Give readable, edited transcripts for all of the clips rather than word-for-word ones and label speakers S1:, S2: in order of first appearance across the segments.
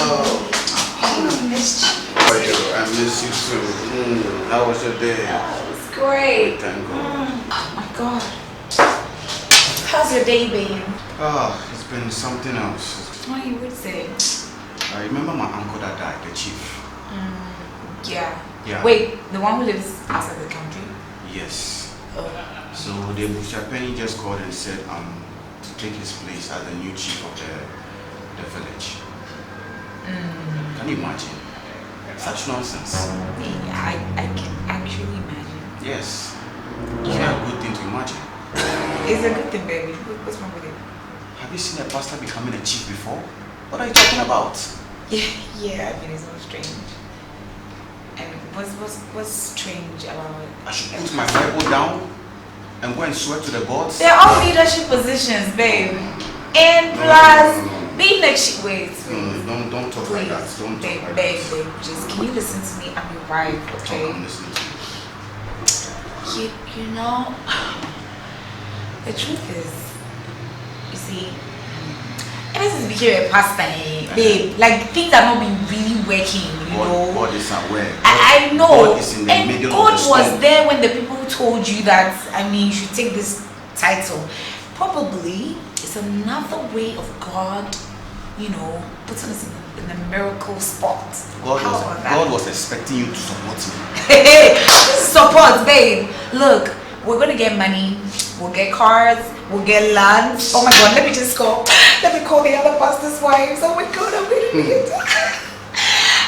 S1: I missed you.
S2: How are you? I miss you too. How was your day?
S1: Oh, it was great.
S2: Thank God.
S1: Oh my God. How's your day been?
S2: It's been something else.
S1: What you would say?
S2: I remember my uncle that died, the chief.
S1: Yeah.
S2: Yeah.
S1: Wait, the one who lives outside the country?
S2: Yes.
S1: Oh.
S2: So the Bushapeni just called and said to take his place as the new chief of the village. Can you imagine? Such nonsense.
S1: Yeah, I can actually imagine.
S2: Yes. It's not a good thing to imagine.
S1: It's a good thing, baby. What's wrong with it?
S2: Have you seen a pastor becoming a chief before? What are you talking about?
S1: Yeah, I mean, it's not strange. And what's strange about it?
S2: I should put my Bible down and go and swear to the gods?
S1: They're all leadership positions, babe. And plus, being a chief. Wait.
S2: Don't talk like that. Don't talk like
S1: babe,
S2: that.
S1: just can you listen to me? I'm your wife, okay?
S2: I'm listening to you.
S1: You know, the truth is, you see, ever since we became a pastor, babe, like things are not been really working, you know.
S2: God is aware.
S1: I know.
S2: God is in the
S1: and
S2: middle
S1: God
S2: of the
S1: was
S2: storm.
S1: there when the people told you that, I mean, you should take this title. Probably it's another way of God, you know, putting us in a miracle spot.
S2: God was expecting you to support me.
S1: Hey, support, babe. Look, we're gonna get money, we'll get cars, we'll get lands. Oh my God, let me call the other pastor's wives. Oh my God, I'm gonna get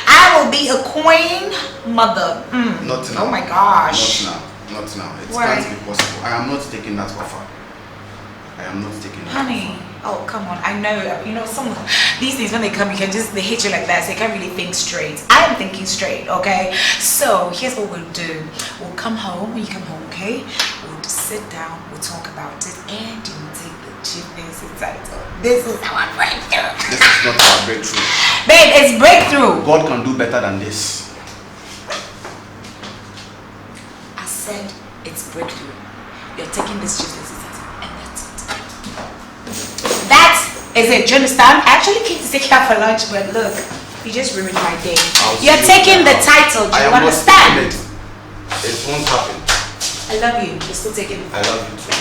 S1: I will be a queen mother.
S2: Not now.
S1: Oh my gosh.
S2: Not now. It
S1: Why?
S2: can't be possible. I am not taking that offer. I am not taking that
S1: Honey,
S2: offer.
S1: oh come on. I know, you know, some of these things when they come, they hit you like that, so you can't really think straight. I am thinking straight, okay? So here's what we'll do. We'll come home, when you come home, okay? We'll just sit down, we'll talk about it, and you will take the chiefness title. This is our breakthrough.
S2: This is not our breakthrough.
S1: Babe, it's breakthrough.
S2: God can do better than this.
S1: I said it's breakthrough. You're taking this chiefness title, and that's it. That is it. Do you understand? I actually came to take you out for lunch, but look, you just ruined my day. You're taking the title. Do you understand?
S2: It won't happen.
S1: I love you. You're still taking it.
S2: I love you too.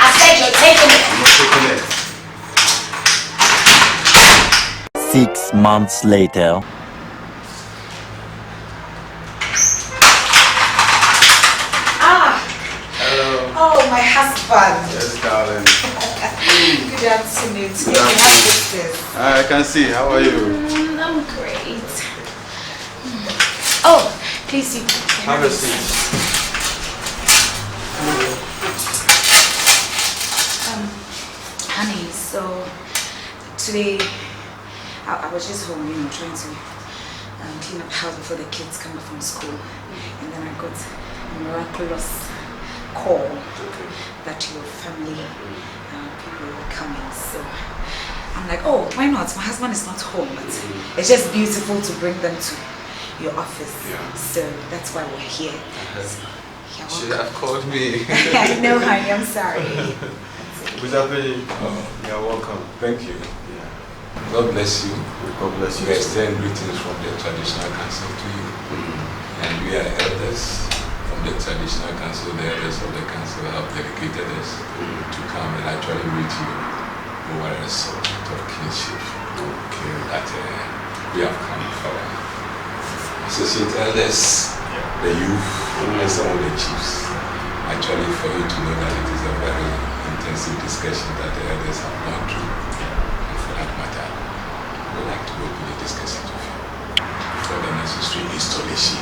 S1: I said you're taking it.
S2: I'm not taking it.
S3: 6 months later.
S2: Hello.
S1: Oh, my husband.
S2: Yes, darling.
S1: Good afternoon.
S2: Good afternoon. I can see. How are you?
S1: I'm great. Oh, please you.
S2: Have a seat.
S1: Honey, so today I was just home, you know, trying to clean up the house before the kids come back from school, and then I got a miraculous call that your family people were coming. So I'm like, oh, why not? My husband is not home, but it's just beautiful to bring them to your office.
S2: Yeah.
S1: So that's why we're here. So,
S2: Should have called me.
S1: I know, honey. I'm sorry.
S2: You're welcome.
S4: Thank you.
S2: Yeah.
S4: God bless you.
S2: God bless you.
S4: We extend greetings from the traditional council to you. And we are elders from the traditional council. The elders of the council have dedicated us to come and actually meet you over a subject of kinship. Okay. That we have come for associate elders, the youth, and some of the chiefs. Actually, for you to know that it is a very intensive discussion that the elders have gone through. And for that matter, we'd like to open the discussion with you for the necessary installation.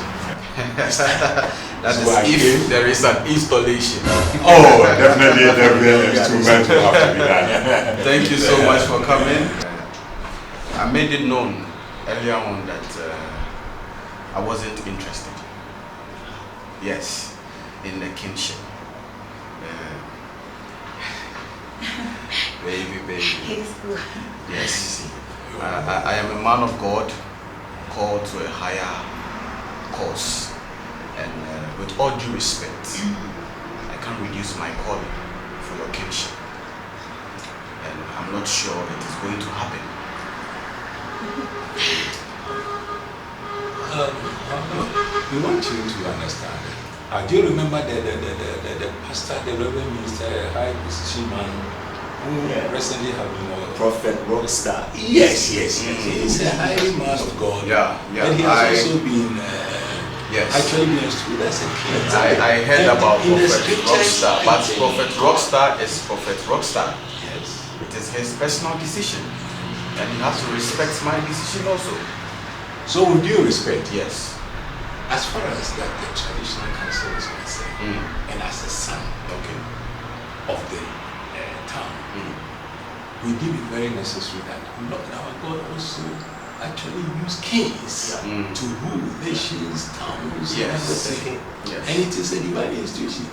S2: That is if there is an installation.
S4: Oh, definitely an instrument will have to be done.
S2: Thank you so much for coming. I made it known earlier on that I wasn't interested. Yes, in the kinship. Baby. Yes. I am a man of God called to a higher cause. And with all due respect, I can't reduce my calling for your kinship. And I'm not sure it is going to happen.
S4: We want you to understand. Do you remember the pastor, the Reverend Minister, high position man who recently have been
S5: Prophet Rockstar?
S4: Yes. He's a highly man of God.
S2: Yeah.
S4: And he has also been actually been a student as a kid.
S2: I heard about Prophet Rockstar, but Prophet Rockstar is Prophet Rockstar.
S4: Yes.
S2: It is his personal decision, and he has to respect my decision also.
S4: So with due respect,
S2: Yes.
S4: as far as that the traditional council is concerned, and as a son of the town, we deem it very necessary that Lord our God also actually use kings to rule nations, towns, and everything.
S2: Yes.
S4: And it is a divine institution.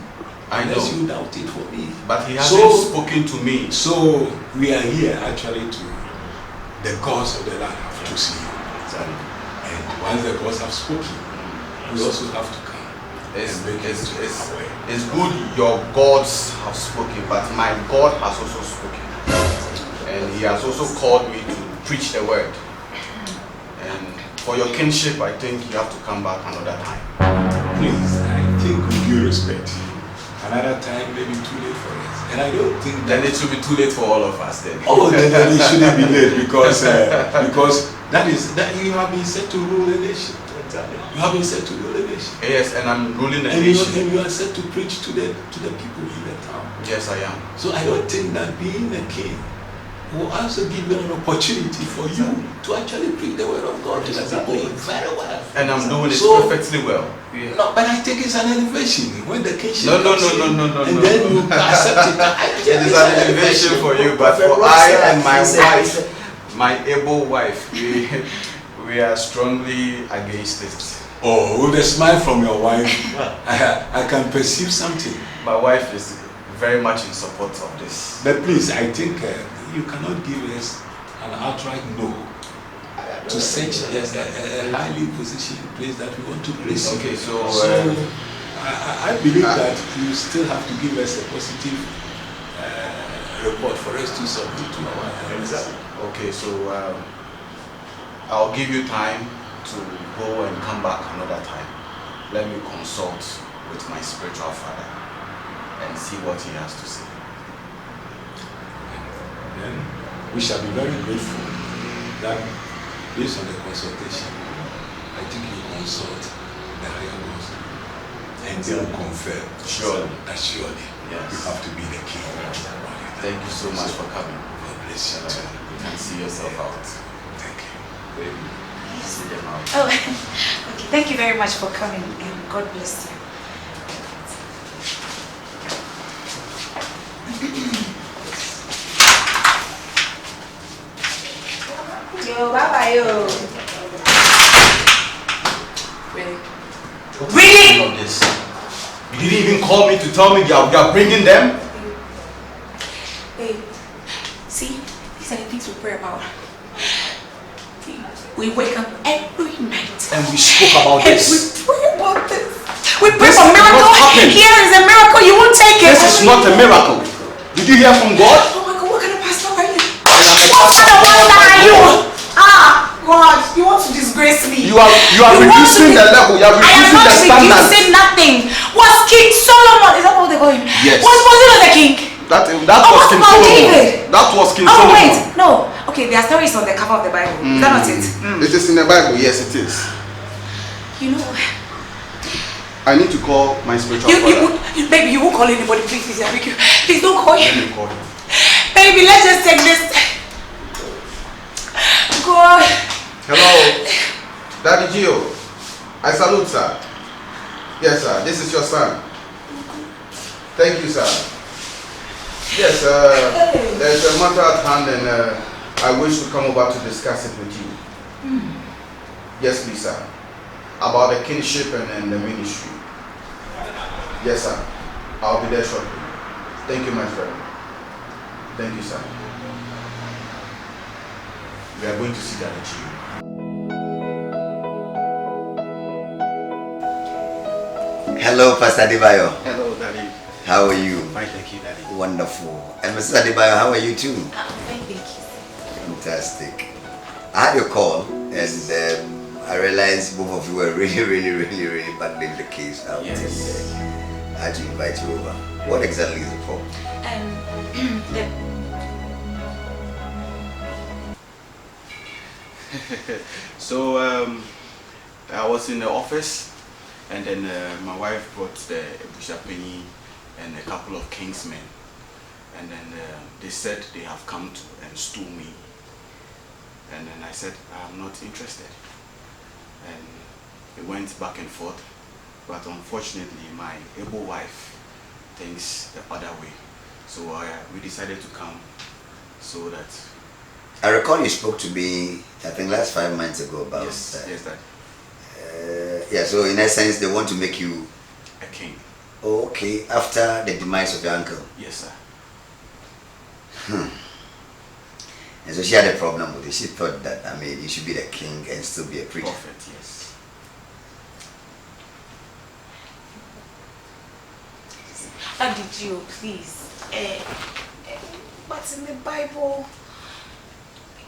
S2: I know.
S4: Unless you doubt it for me.
S2: But he hasn't spoken to me.
S4: So we are here actually to the gods of the land have to see you. And once the gods have spoken, we also have to come.
S2: It's good your gods have spoken, but my God has also spoken. And he has also called me to preach the word. And for your kinship, I think you have to come back another time.
S4: Please, I think with due respect, another time may be too late for us. And I don't think that...
S2: Then it should be too late for all of us then.
S4: Oh, then it shouldn't be late because that you have been set to rule a nation. You have been set to rule a nation.
S2: Yes, and I'm ruling a
S4: And
S2: nation.
S4: you are set to preach to the people in the town.
S2: Yes, I am.
S4: So I don't think that being a king will also give you an opportunity for you to actually preach the word of God to the people very well.
S2: And I'm doing it perfectly well.
S4: No, but I think it's an elevation when the kingship
S2: No.
S4: and then you accept it.
S2: It is an elevation for you, but for I and my wife, my able wife, we are strongly against it.
S4: Oh, with a smile from your wife, I can perceive something.
S2: My wife is very much in support of this.
S4: But please, I think you cannot give us an outright no to such a highly positioned place that we want to place.
S2: Okay, so
S4: I believe that you still have to give us a positive report for us to submit to our hands.
S2: Okay, so I'll give you time to go and come back another time. Let me consult with my spiritual father and see what he has to say.
S4: Then we shall be very grateful that based on the consultation, I think you consult the higher ones and they will confirm.
S2: Surely.
S4: Surely.
S2: Yes.
S4: You have to be the king.
S2: Thank you so much for coming.
S4: God bless you too.
S2: You can see yourself out.
S4: Thank you.
S2: Baby, see them out.
S1: Oh, okay. Thank you very much for coming, and God bless you. Yo, bye-bye, yo. Really? Really?
S2: Of this. You didn't even call me to tell me you are bringing them?
S1: Hey, see, these are the things we pray about. See, we wake up every night.
S2: And we spoke about
S1: And
S2: this.
S1: we pray about this. We pray
S2: This
S1: for
S2: cannot
S1: miracle.
S2: happen.
S1: Here is a miracle. You won't take it.
S2: This is not a miracle. Did you hear from God?
S1: Oh my God, what kind of pastor are you?
S2: I am a
S1: What kind of pastor are you?
S2: God.
S1: God, you want to disgrace me.
S2: You are reducing the level. You are reducing the
S1: I am not
S2: standards.
S1: reducing nothing. Was King Solomon? Is that what they're going?
S2: Yes.
S1: Was he not the king?
S2: That
S1: Oh,
S2: was
S1: what
S2: King
S1: about
S2: Solomon.
S1: David?
S2: That was King
S1: Oh
S2: Solomon.
S1: wait, no. Okay, their story is on the cover of the Bible. Is that not it?
S2: It is in the Bible. Yes, it is.
S1: You know,
S2: I need to call my spiritual father.
S1: baby, you won't call anybody. Please, I beg you. Please don't call
S2: Let
S1: him.
S2: me call him.
S1: Baby, let's just take this. God.
S2: Hello, Daddy Gio. I salute, sir. Yes, sir. This is your son. Thank you, sir. Yes, there's a matter at hand, and I wish to come over to discuss it with you. Yes, please, sir. About the kinship and the ministry. Yes, sir. I'll be there shortly. Thank you, my friend. Thank you, sir. We are going to see Daddy Gio.
S5: Hello, Pastor Adebayo.
S2: Hello, Daddy.
S5: How are you?
S2: Fine, thank you, Daddy.
S5: Wonderful. And Mrs. Adebayo, how are you too?
S1: Thank you.
S5: Fantastic. I had your call, and I realized both of you were really battling the case out.
S2: Yes.
S5: And I had to invite you over. What exactly is the problem?
S2: So I was in the office, and then my wife brought the Bushapeni and a couple of Kingsmen, and then they said they have come to and steal me, and then I said I'm not interested, and it went back and forth, but unfortunately my able wife thinks the other way, so we decided to come so that.
S5: I recall you spoke to me, I think last 5 months ago about
S2: Yes, Dad.
S5: Yeah, so in essence, they want to make you
S2: A king.
S5: oh, okay, after the demise of your uncle.
S2: Yes, sir.
S5: And so she had a problem with it. She thought that, I mean, you should be the king and still be a preacher.
S2: Prophet, yes.
S1: How did you, please? But in the Bible,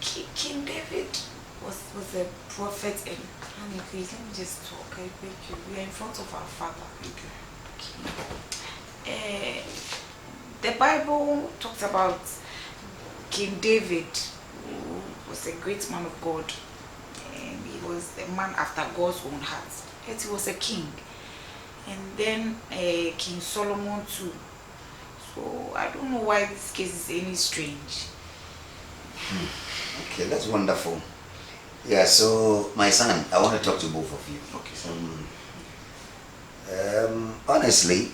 S1: King David was a prophet, and honey, please let me just talk. I beg you. We are in front of our Father. Okay. The Bible talks about King David, who was a great man of God, and he was a man after God's own heart. Yet he was a king. And then King Solomon too. So I don't know why this case is any strange.
S5: Okay, that's wonderful. Yeah, so my son, I want to talk to both of you.
S2: Okay, sir.
S5: Honestly,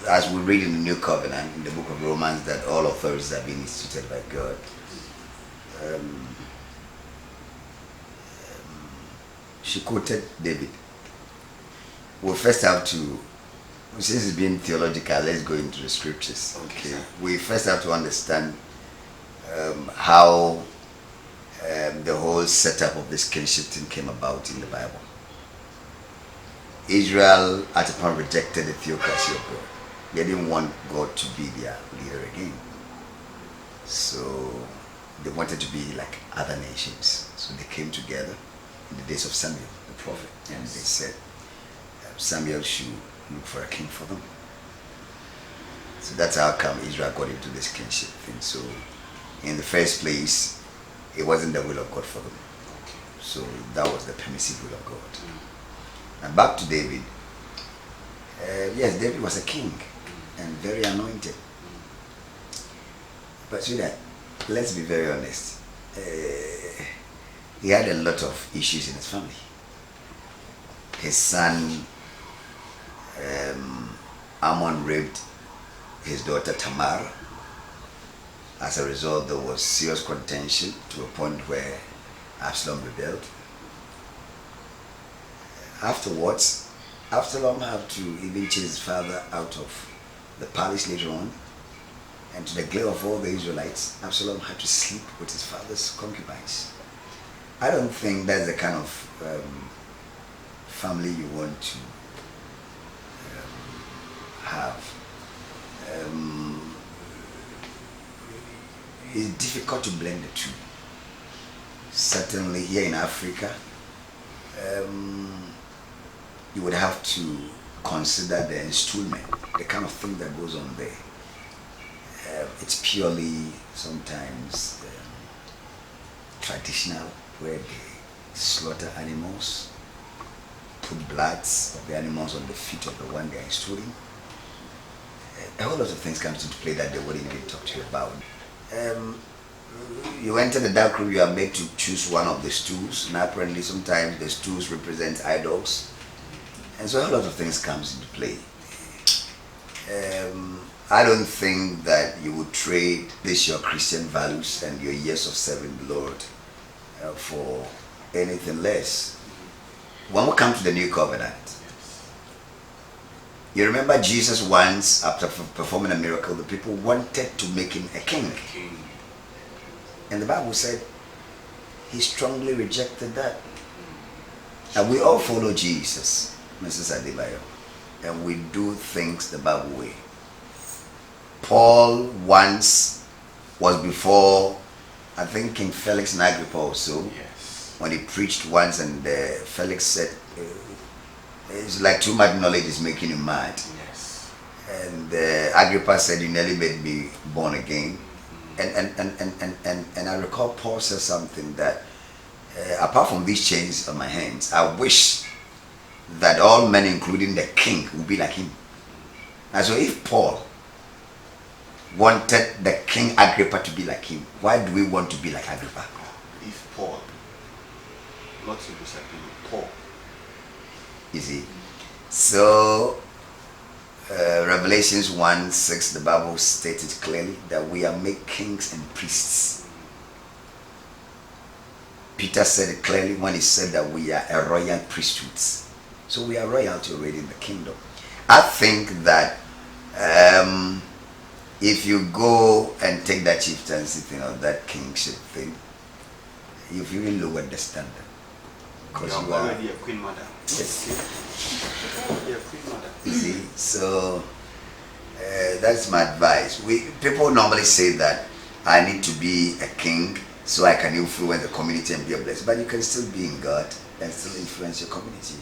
S5: as we read in the New Covenant, in the book of Romans, that all authorities have been instituted by God. She quoted David. We first have to, since it's being theological, let's go into the scriptures. Okay. We first have to understand how the whole setup of this kingship thing came about in the Bible. Israel at a point rejected the theocracy of God. They didn't want God to be their leader again. So they wanted to be like other nations. So they came together in the days of Samuel, the prophet, and they said Samuel should look for a king for them. So that's how come Israel got into this kingship thing. So in the first place, it wasn't the will of God for them. So that was the permissive will of God. And back to David. Yes, David was a king and very anointed. But see that, let's be very honest. He had a lot of issues in his family. His son Ammon raped his daughter Tamar. As a result, there was serious contention to a point where Absalom rebelled. Afterwards, Absalom had to even chase his father out of the palace later on. And to the glare of all the Israelites, Absalom had to sleep with his father's concubines. I don't think that's the kind of family you want to have. It's difficult to blend the two. Certainly here in Africa, you would have to consider the installment, the kind of thing that goes on there. It's purely sometimes traditional, where they slaughter animals, put bloods of the animals on the feet of the one they are installing. A whole lot of things comes into play that they wouldn't even talk to you about. You enter the dark room, you are made to choose one of the stools, and apparently sometimes the stools represent idols. And so a whole lot of things comes into play. I don't think that you would trade this your Christian values and your years of serving the Lord for anything less. When we come to the New Covenant, you remember Jesus once, after performing a miracle, the people wanted to make him a king. And the Bible said he strongly rejected that. And we all follow Jesus, Mrs. Adebayo, and we do things the Bible way. Paul once was before, I think, King Felix and Agrippa also.
S2: Yes.
S5: When he preached once, and Felix said, it's like too much knowledge is making you mad.
S2: Yes.
S5: And Agrippa said, you nearly made me born again. And I recall Paul said something that, apart from these chains on my hands, I wish that all men, including the king, would be like him. And so if Paul wanted the King Agrippa to be like him, why do we want to be like Agrippa?
S2: If Paul, not to disappear, Paul.
S5: You see? So, Revelations 1:6, the Bible stated clearly that we are made kings and priests. Peter said it clearly when he said that we are a royal priesthood. So we are royalty already in the kingdom. I think that if you go and take that chieftaincy thing or that kingship thing, you've even lowered the standard. Because you are
S2: already a queen mother.
S5: Yes.
S2: You're a queen mother.
S5: You see, so that's my advice. People normally say that I need to be a king so I can influence the community and be a blessing. But you can still be in God and still influence your community,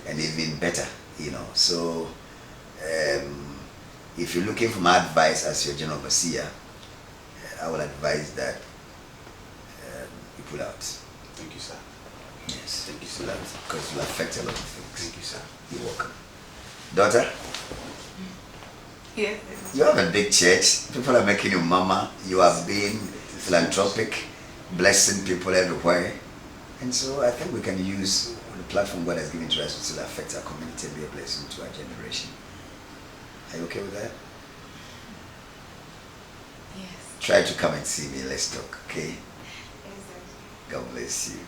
S5: and even better, you know. So if you're looking for my advice as your general overseer, I will advise that you pull out.
S2: Thank you, sir.
S5: Yes,
S2: Thank you, sir.
S5: because it will affect a lot of things.
S2: Thank you, sir.
S5: You're welcome. Daughter,
S1: Yeah.
S5: you have a big church. People are making you mama. You have been philanthropic, blessing people everywhere. And so I think we can use the platform God has given to us to still affect our community and be a blessing to our generation. Are you okay with that?
S1: Yes.
S5: Try to come and see me. Let's talk, okay?
S1: Yes,
S5: God bless you.